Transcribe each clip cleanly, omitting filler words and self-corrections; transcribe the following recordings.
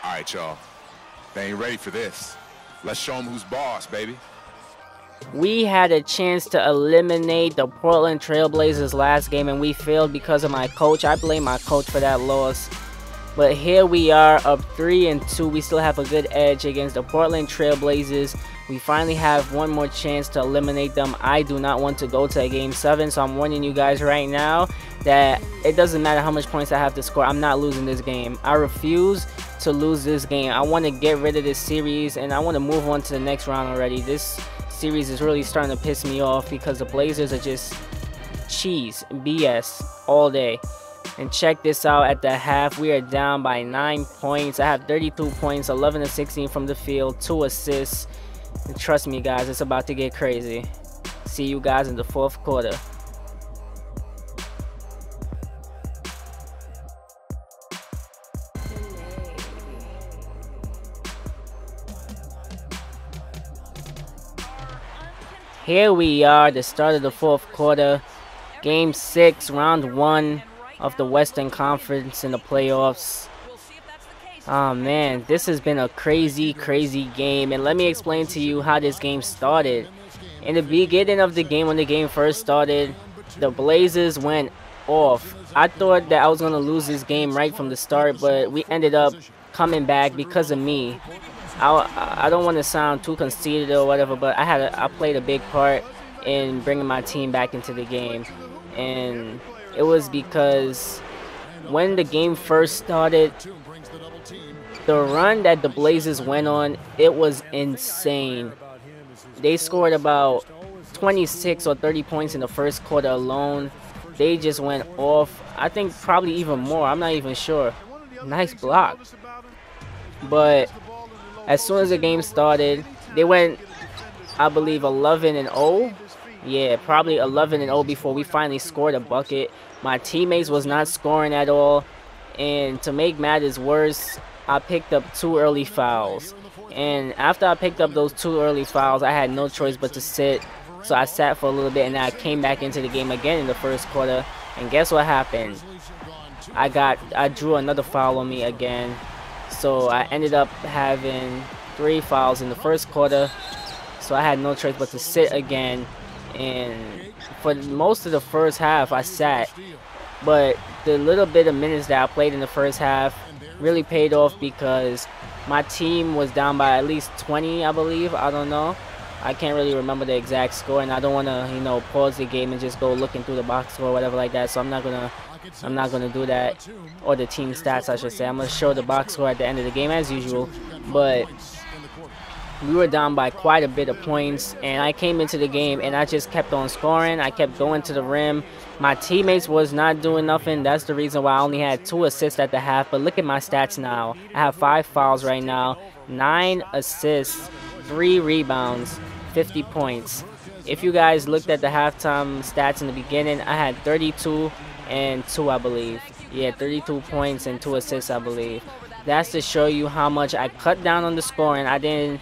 All right, y'all. They ain't ready for this. Let's show them who's boss, baby. We had a chance to eliminate the Portland Trailblazers last game, and we failed because of my coach. I blame my coach for that loss. But here we are, up 3-2. We still have a good edge against the Portland Trailblazers. We finally have one more chance to eliminate them. I do not want to go to a Game 7, so I'm warning you guys right now that it doesn't matter how much points I have to score. I'm not losing this game. I refuse to lose this game. I want to get rid of this series, and I want to move on to the next round already. This series is really starting to piss me off because the Blazers are just cheese, BS, all day. And check this out, at the half, we are down by 9 points. I have 32 points, 11 of 16 from the field, 2 assists. And trust me, guys, it's about to get crazy. See you guys in the fourth quarter. Here we are, the start of the fourth quarter. Game 6, round 1 of the Western Conference in the playoffs. Oh man, this has been a crazy game, and let me explain to you how this game started. In the beginning of the game, when the game first started, the Blazers went off. I thought that I was going to lose this game right from the start, but we ended up coming back because of me. I don't want to sound too conceited or whatever, but I played a big part in bringing my team back into the game. And it was because when the game first started, the run that the Blazers went on, it was insane. They scored about 26 or 30 points in the first quarter alone. They just went off. I think probably even more. I'm not even sure. Nice block. But as soon as the game started, they went, I believe, 11-0. Yeah, probably 11-0 before we finally scored a bucket. My teammates was not scoring at all, and to make matters worse, I picked up 2 early fouls. And after I picked up those 2 early fouls, I had no choice but to sit. So I sat for a little bit, and then I came back into the game again in the first quarter. And guess what happened? I drew another foul on me again. So I ended up having 3 fouls in the first quarter. So I had no choice but to sit again. And for most of the first half, I sat. But the little bit of minutes that I played in the first half really paid off because my team was down by at least 20, I believe. I don't know. I can't really remember the exact score, and I don't want to, you know, pause the game and just go looking through the box score or whatever like that. So I'm not gonna do that, or the team stats, I should say. I'm gonna show the box score at the end of the game as usual. But we were down by quite a bit of points, and I came into the game and I just kept on scoring. I kept going to the rim. My teammates was not doing nothing. That's the reason why I only had 2 assists at the half. But look at my stats now. I have 5 fouls right now, 9 assists, 3 rebounds, 50 points. If you guys looked at the halftime stats in the beginning, I had 32 and 2, I believe. Yeah, 32 points and 2 assists, I believe. That's to show you how much I cut down on the scoring. I didn't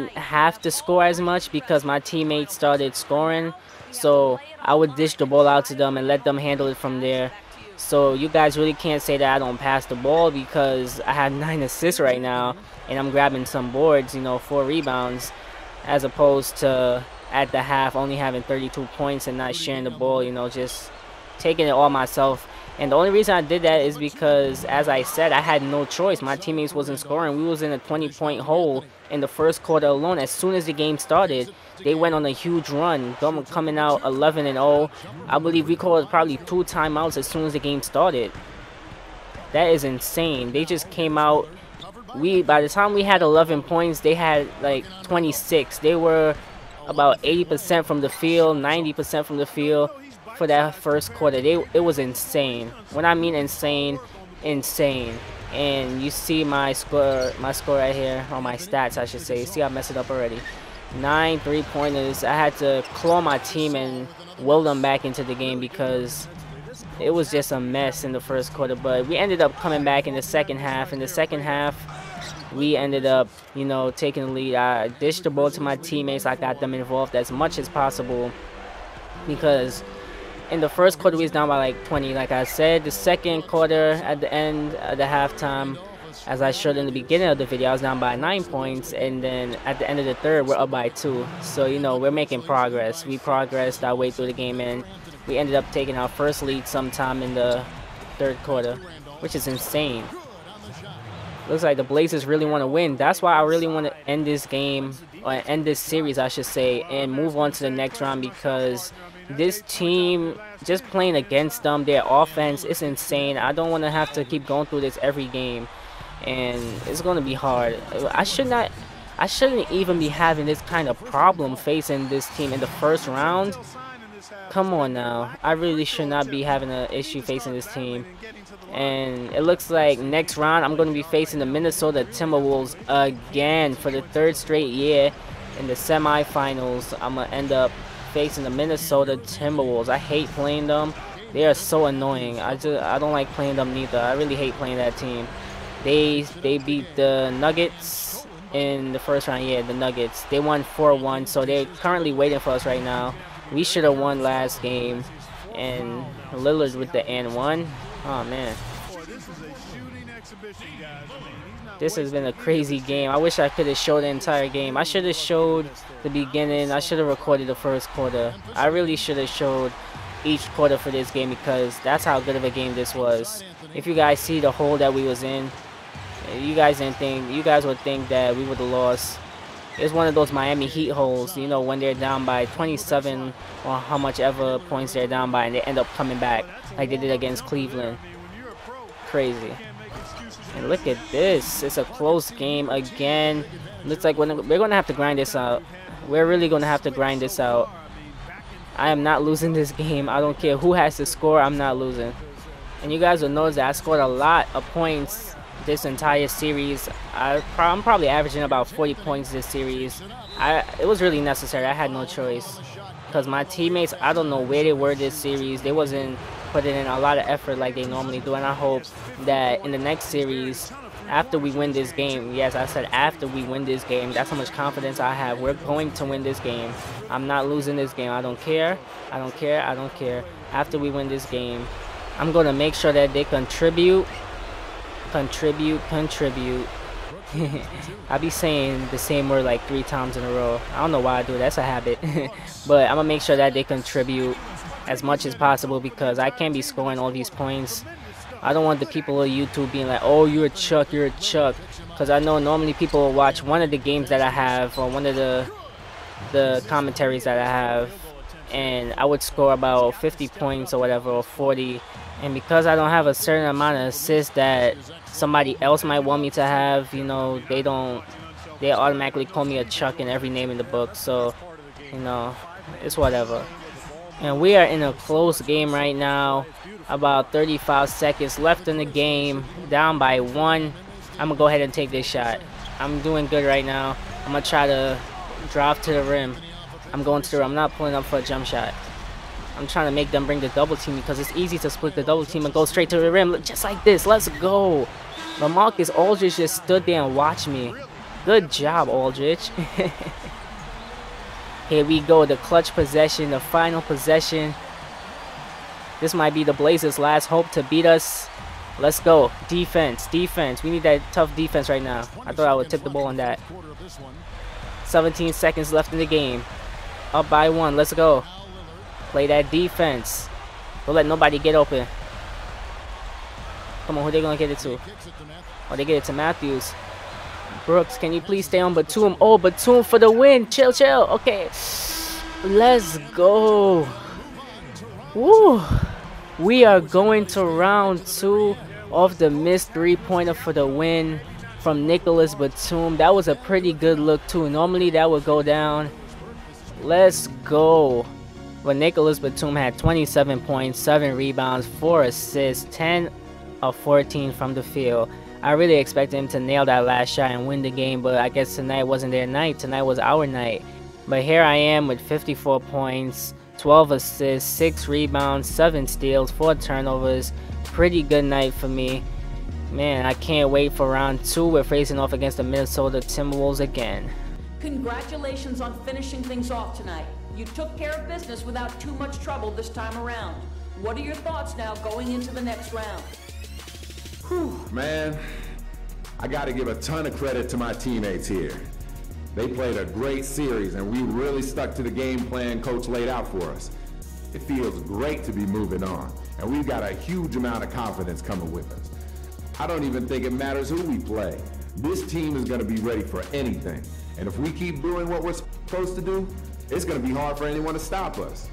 have to score as much because my teammates started scoring. So I would dish the ball out to them and let them handle it from there. So you guys really can't say that I don't pass the ball because I have 9 assists right now. And I'm grabbing some boards, you know, 4 rebounds. As opposed to at the half only having 32 points and not sharing the ball, you know, just taking it all myself. And the only reason I did that is because, as I said, I had no choice. My teammates wasn't scoring. We was in a 20-point hole in the first quarter alone. As soon as the game started, they went on a huge run, coming out 11-0. I believe we called probably 2 timeouts as soon as the game started. That is insane. They just came out. By the time we had 11 points, they had like 26. They were about 80% from the field, 90% from the field for that first quarter. It was insane. When I mean insane, insane. And you see my score right here, or my stats I should say. See, I messed it up already. 9 3-pointers. I had to claw my team and will them back into the game because it was just a mess in the first quarter. But we ended up coming back in the second half. In the second half, we ended up, you know, taking the lead. I dished the ball to my teammates. I got them involved as much as possible because in the first quarter we was down by like 20, like I said. The second quarter, at the end of the halftime, As I showed in the beginning of the video, I was down by 9 points, and then at the end of the third, we're up by 2. So, you know, we're making progress. We progressed our way through the game, and we ended up taking our first lead sometime in the third quarter, which is insane. Looks like the Blazers really want to win. That's why I really want to end this game, or end this series, I should say, and move on to the next round, because this team, just playing against them, their offense is insane. I don't want to have to keep going through this every game, and it's going to be hard. I shouldn't even be having this kind of problem facing this team in the first round. Come on now. I really should not be having an issue facing this team. And it looks like next round I'm going to be facing the Minnesota Timberwolves again for the third straight year. In the semifinals, I'm going to end up facing the Minnesota Timberwolves. I hate playing them. They are so annoying. I don't like playing them neither. I really hate playing that team. They beat the Nuggets in the first round. Yeah, the Nuggets. They won 4-1, so they're currently waiting for us right now. We should have won last game. And Lillard with the and-1. Oh, man. This has been a crazy game. I wish I could have showed the entire game. I should have showed the beginning. I should have recorded the first quarter. I really should have showed each quarter for this game, because that's how good of a game this was. If you guys see the hole that we was in, you guys would think that we would have lost. It's one of those Miami Heat holes, you know, when they're down by 27 or how much ever points they're down by, and they end up coming back like they did against Cleveland. Crazy. And look at this. It's a close game again. Looks like we're going to have to grind this out. We're really going to have to grind this out. I am not losing this game. I don't care who has to score. I'm not losing. And you guys will notice that I scored a lot of points this entire series. I'm probably averaging about 40 points this series. It was really necessary. I had no choice, because my teammates, I don't know where they were this series. They wasn't putting in a lot of effort like they normally do, and I hope that in the next series, after we win this game, yes, I said after we win this game, that's how much confidence I have. We're going to win this game. I'm not losing this game. I don't care. I don't care. I don't care. After we win this game, I'm going to make sure that they contribute. I be saying the same word like 3 times in a row. I don't know why I do it. That's a habit. But I'm going to make sure that they contribute as much as possible, because I can't be scoring all these points. I don't want the people on YouTube being like, oh, you're a Chuck, you're a Chuck. Because I know normally people will watch one of the games that I have, or one of the commentaries that I have, and I would score about 50 points or whatever, or 40. And because I don't have a certain amount of assists that somebody else might want me to have, you know, they automatically call me a Chuck in every name in the book. So, you know, it's whatever. And we are in a close game right now. About 35 seconds left in the game. Down by 1. I'm going to go ahead and take this shot. I'm doing good right now. I'm going to try to drive to the rim. I'm going to the rim. I'm not pulling up for a jump shot. I'm trying to make them bring the double team, because it's easy to split the double team and go straight to the rim. Just like this. Let's go. LaMarcus Aldridge just stood there and watched me. Good job, Aldridge. Here we go. The clutch possession. The final possession. This might be the Blazers' last hope to beat us. Let's go. Defense. Defense. We need that tough defense right now. I thought I would tip the ball on that. 17 seconds left in the game. Up by 1. Let's go. Play that defense. Don't let nobody get open. Come on, who they gonna get it to? Oh, they get it to Matthews. Brooks, can you please stay on Batum? Oh, Batum for the win. Chill, chill. Okay. Let's go. Woo. We are going to round 2 of the missed 3-pointer for the win from Nicholas Batum. That was a pretty good look, too. Normally, that would go down. Let's go. But Nicholas Batum had 27 points, 7 rebounds, 4 assists, 10 of 14 from the field. I really expected him to nail that last shot and win the game, but I guess tonight wasn't their night. Tonight was our night. But here I am with 54 points, 12 assists, 6 rebounds, 7 steals, 4 turnovers. Pretty good night for me. Man, I can't wait for round 2. We're facing off against the Minnesota Timberwolves again. Congratulations on finishing things off tonight. You took care of business without too much trouble this time around. What are your thoughts now going into the next round? Whew, man. I got to give a ton of credit to my teammates here. They played a great series, and we really stuck to the game plan Coach laid out for us. It feels great to be moving on, and we've got a huge amount of confidence coming with us. I don't even think it matters who we play. This team is going to be ready for anything, and if we keep doing what we're supposed to do, it's going to be hard for anyone to stop us.